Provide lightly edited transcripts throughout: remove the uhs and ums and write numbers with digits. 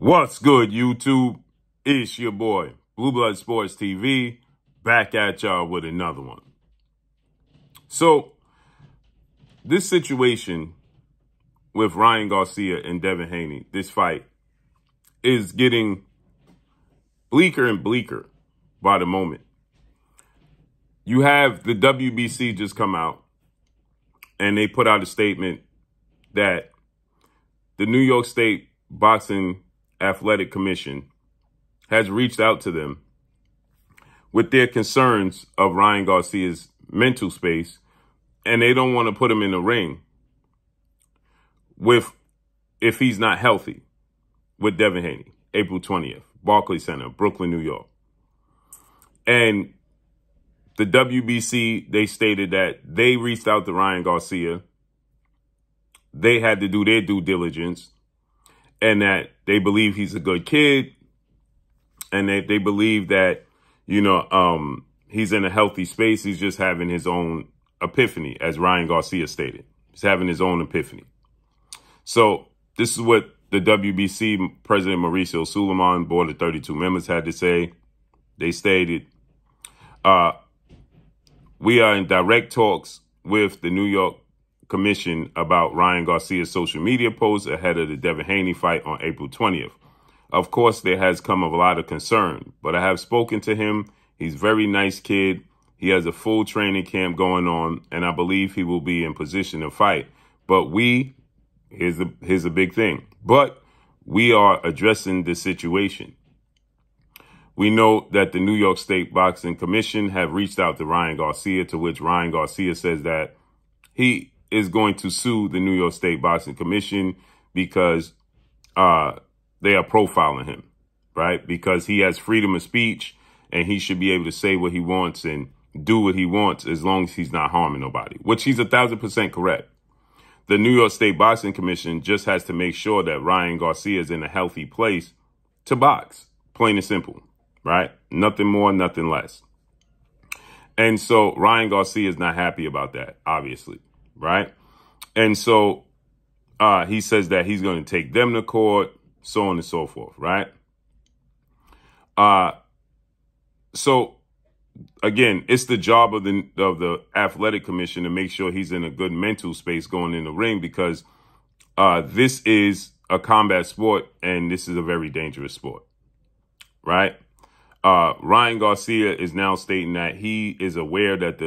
What's good, YouTube? It's your boy, Blue Blood Sports TV, back at y'all with another one. So, this situation with Ryan Garcia and Devin Haney, this fight, is getting bleaker and bleaker by the moment. You have the WBC just come out, and they put out a statement that the New York State Boxing Athletic Commission has reached out to them with their concerns of Ryan Garcia's mental space, and they don't want to put him in the ring if he's not healthy with Devin Haney, April 20th, Barclays Center, Brooklyn, New York. And the WBC, they stated that they reached out to Ryan Garcia. They had to do their due diligence, and that they believe he's a good kid, and that they believe that, he's in a healthy space. He's just having his own epiphany, as Ryan Garcia stated. He's having his own epiphany. So this is what the WBC President Mauricio Suleiman, board of 32 members, had to say. They stated, we are in direct talks with the New York Commission about Ryan Garcia's social media posts ahead of the Devin Haney fight on April 20th. Of course, there has come a lot of concern, but I have spoken to him. He's a very nice kid. He has a full training camp going on, and I believe he will be in position to fight. But here's a big thing, but we are addressing the situation. We know that the New York State Boxing Commission have reached out to Ryan Garcia, to which Ryan Garcia says that he is going to sue the New York State Boxing Commission because they are profiling him, right? Because he has freedom of speech and he should be able to say what he wants and do what he wants as long as he's not harming nobody, which he's 1,000% correct. The New York State Boxing Commission just has to make sure that Ryan Garcia is in a healthy place to box, plain and simple, right? Nothing more, nothing less. And so Ryan Garcia is not happy about that, obviously. Right. And so he says that he's going to take them to court, so on and so forth. Right. So, again, it's the job of the athletic commission to make sure he's in a good mental space going in the ring, because this is a combat sport and this is a very dangerous sport. Right. Ryan Garcia is now stating that he is aware that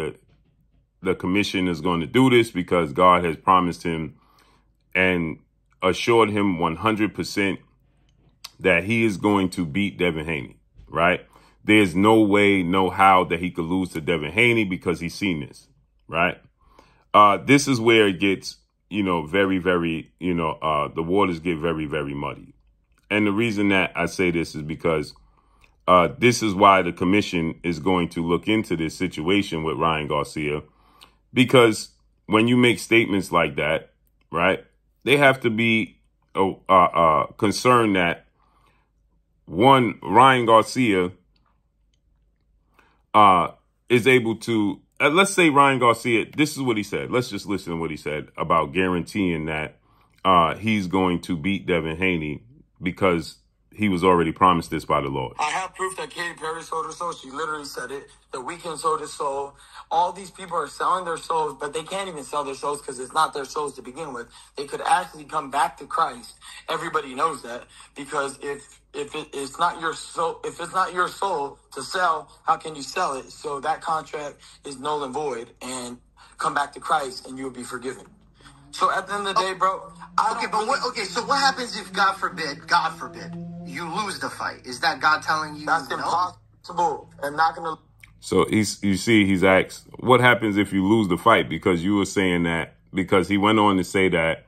the commission is going to do this because God has promised him and assured him 100% that he is going to beat Devin Haney, right? There's no way, no how that he could lose to Devin Haney because he's seen this, right? This is where it gets, very, very, the waters get very, very muddy. And the reason that I say this is because this is why the commission is going to look into this situation with Ryan Garcia. Because when you make statements like that, right, they have to be concerned that, one, Ryan Garcia is able to, let's say Ryan Garcia, this is what he said. Let's just listen to what he said about guaranteeing that he's going to beat Devin Haney because he was already promised this by the Lord. I have proof that Katy Perry sold her soul. She literally said it. The Weeknd sold his soul. All these people are selling their souls, but they can't even sell their souls because it's not their souls to begin with. They could actually come back to Christ. Everybody knows that, because if it's not your soul, if it's not your soul to sell, how can you sell it? So that contract is null and void, and come back to Christ and you'll be forgiven. So at the end of the day, bro, so what happens if, God forbid, you lose the fight? Is that God telling you that's impossible? I'm not going to. So he's asked, what happens if you lose the fight? Because you were saying that, because he went on to say that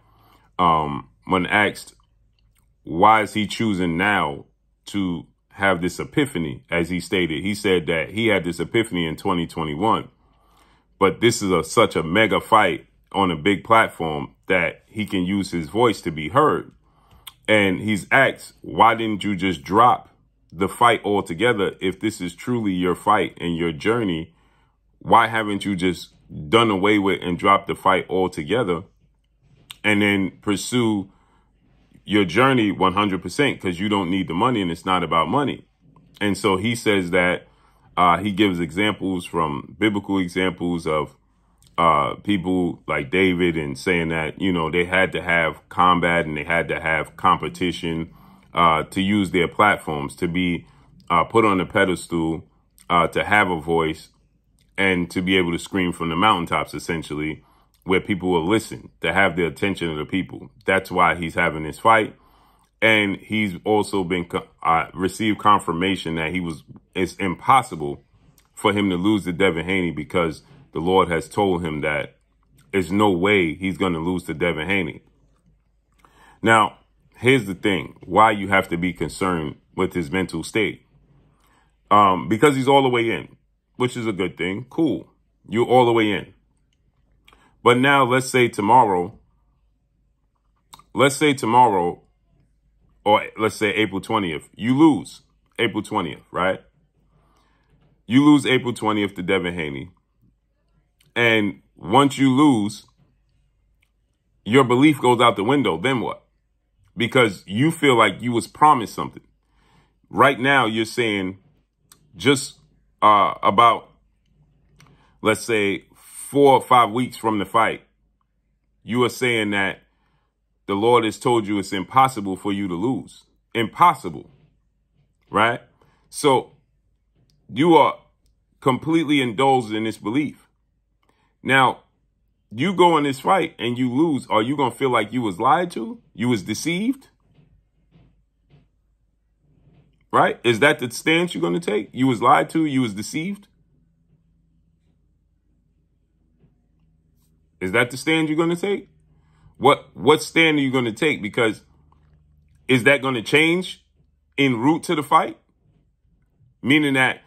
when asked, why is he choosing now to have this epiphany, as he stated, he said that he had this epiphany in 2021. But this is such a mega fight on a big platform that he can use his voice to be heard. And he's asked, why didn't you just drop the fight altogether? If this is truly your fight and your journey, why haven't you just done away with and dropped the fight altogether and then pursue your journey 100% because you don't need the money and it's not about money. And so he says that he gives examples from biblical examples of people like David and saying that, you know, they had to have combat and they had to have competition to use their platforms, to be put on a pedestal, to have a voice and to be able to scream from the mountaintops, essentially, where people will listen, to have the attention of the people. That's why he's having this fight. And he's also been received confirmation that it's impossible for him to lose to Devin Haney because the Lord has told him that there's no way he's going to lose to Devin Haney. Now, here's the thing, why you have to be concerned with his mental state. Because he's all the way in, which is a good thing. Cool. You're all the way in. But now let's say tomorrow, or let's say April 20th, you lose April 20th, right? You lose April 20th to Devin Haney. And once you lose, your belief goes out the window. Then what? Because you feel like you was promised something. Right now, you're saying just about, let's say, 4 or 5 weeks from the fight, you are saying that the Lord has told you it's impossible for you to lose. Impossible. Right? So you are completely indulged in this belief. Now, you go in this fight and you lose. Are you going to feel like you was lied to? You was deceived? Right? Is that the stance you're going to take? You was lied to? You was deceived? Is that the stand you're going to take? What stand are you going to take? Because is that going to change en route to the fight? Meaning that,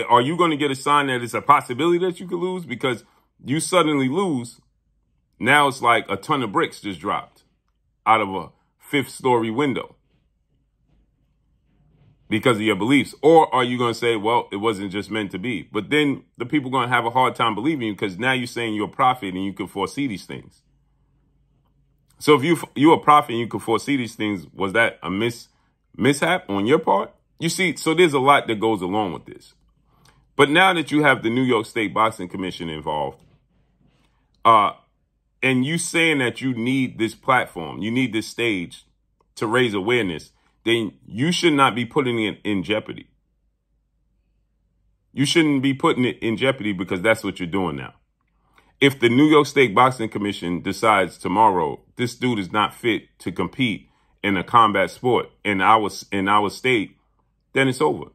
are you going to get a sign that it's a possibility that you could lose? Because you suddenly lose. Now it's like a ton of bricks just dropped out of a 5th-story window because of your beliefs. Or are you going to say, well, it wasn't just meant to be? But then the people are going to have a hard time believing you because now you're saying you're a prophet and you can foresee these things. So if you're a prophet and you can foresee these things, was that a mishap on your part? You see, so there's a lot that goes along with this. But now that you have the New York State Boxing Commission involved, and you saying that you need this platform, you need this stage to raise awareness, then you should not be putting it in jeopardy. You shouldn't be putting it in jeopardy because that's what you're doing now. If the New York State Boxing Commission decides tomorrow this dude is not fit to compete in a combat sport in our state, then it's over.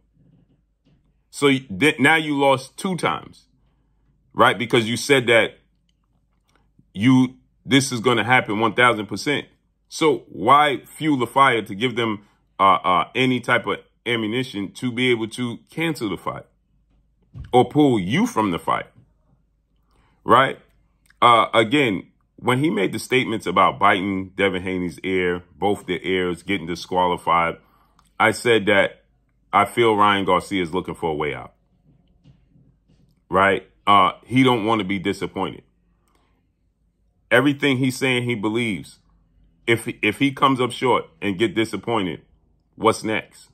So now you lost 2 times, right? Because you said that this is going to happen 1,000%. So why fuel the fire to give them any type of ammunition to be able to cancel the fight or pull you from the fight? Right? Again, when he made the statements about biting Devin Haney's ear, both their ears, getting disqualified, I said that I feel Ryan Garcia is looking for a way out. Right? He don't want to be disappointed. Everything he's saying he believes. If he comes up short and get disappointed, what's next?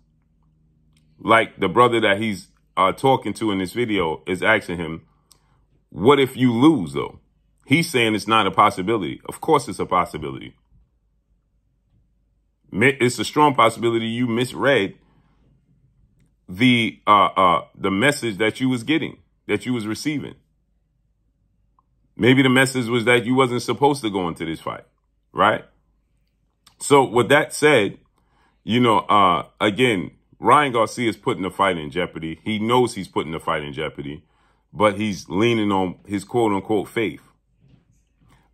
Like the brother that he's talking to in this video is asking him, what if you lose, though? He's saying it's not a possibility. Of course it's a possibility. It's a strong possibility you misread the message that you was getting, that you was receiving. Maybe the message was that you wasn't supposed to go into this fight, right? So with that said, you know, again, Ryan Garcia is putting the fight in jeopardy. He knows he's putting the fight in jeopardy, but he's leaning on his quote unquote faith.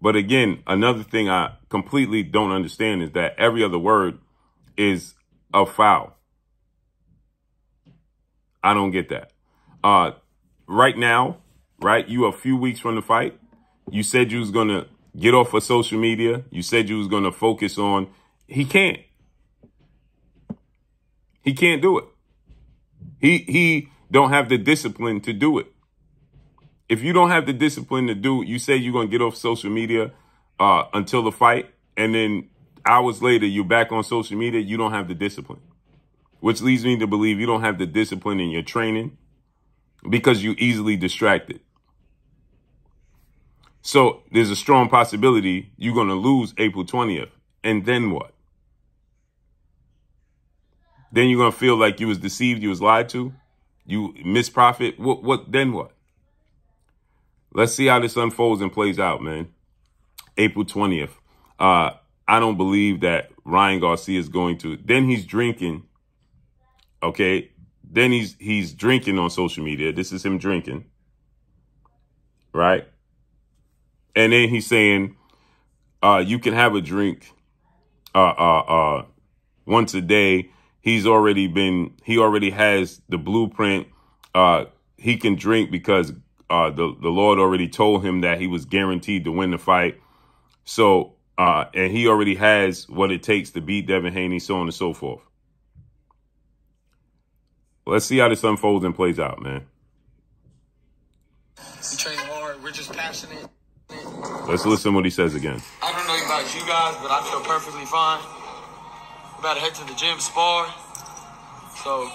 But again, another thing I completely don't understand is that every other word is a foul. I don't get that. Right now, right, you are a few weeks from the fight. You said you was going to get off of social media. You said you was going to focus on. He can't. He can't do it. He don't have the discipline to do it. If you don't have the discipline to do it, you say you're going to get off social media until the fight, and then hours later, you're back on social media, you don't have the discipline, which leads me to believe you don't have the discipline in your training because you're easily distracted. So there's a strong possibility you're going to lose April 20th. And then what? Then you're going to feel like you was deceived, you was lied to, you missed profit. Then what? Let's see how this unfolds and plays out, man. April 20th. I don't believe that Ryan Garcia is going to. Then he's drinking. Okay. Then he's drinking on social media. This is him drinking. Right. And then he's saying, you can have a drink, once a day. He already has the blueprint. He can drink because, the Lord already told him that he was guaranteed to win the fight. So, and he already has what it takes to beat Devin Haney, so on and so forth. Let's see how this unfolds and plays out, man. We train hard. We're just passionate. Let's listen to what he says again. I don't know about you guys, but I feel perfectly fine. We're about to head to the gym, spar. So,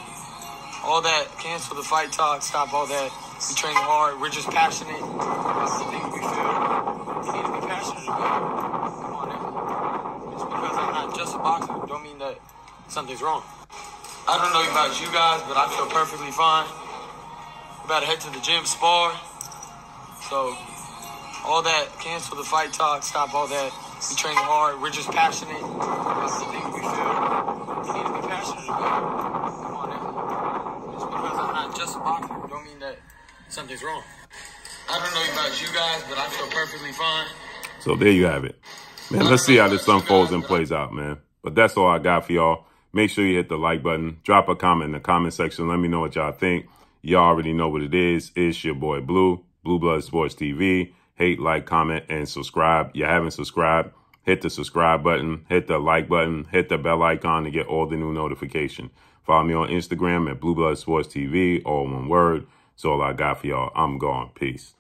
all that, cancel the fight talk, stop all that. We train hard. We're just passionate about the things we feel. You need to be passionate about it. Come on, man. Just because I'm not just a boxer, don't mean that something's wrong. I don't know about you guys, but I feel perfectly fine. We're about to head to the gym, spar. So, all that, cancel the fight talk, stop all that. We train hard. We're just passionate about the things we feel. You need to be passionate about it. Come on, man. Just because I'm not just a boxer, don't mean that something's wrong. I don't know about you guys, but I feel perfectly fine. So there you have it. Man, let's see how this unfolds and plays out, man. But that's all I got for y'all. Make sure you hit the like button. Drop a comment in the comment section. Let me know what y'all think. Y'all already know what it is. It's your boy Blue, Blue Blood Sports TV. Hate, like, comment, and subscribe. You haven't subscribed, hit the subscribe button, hit the like button, hit the bell icon to get all the new notifications. Follow me on Instagram at Blue Blood Sports TV, all one word. That's all I got for y'all. I'm gone. Peace.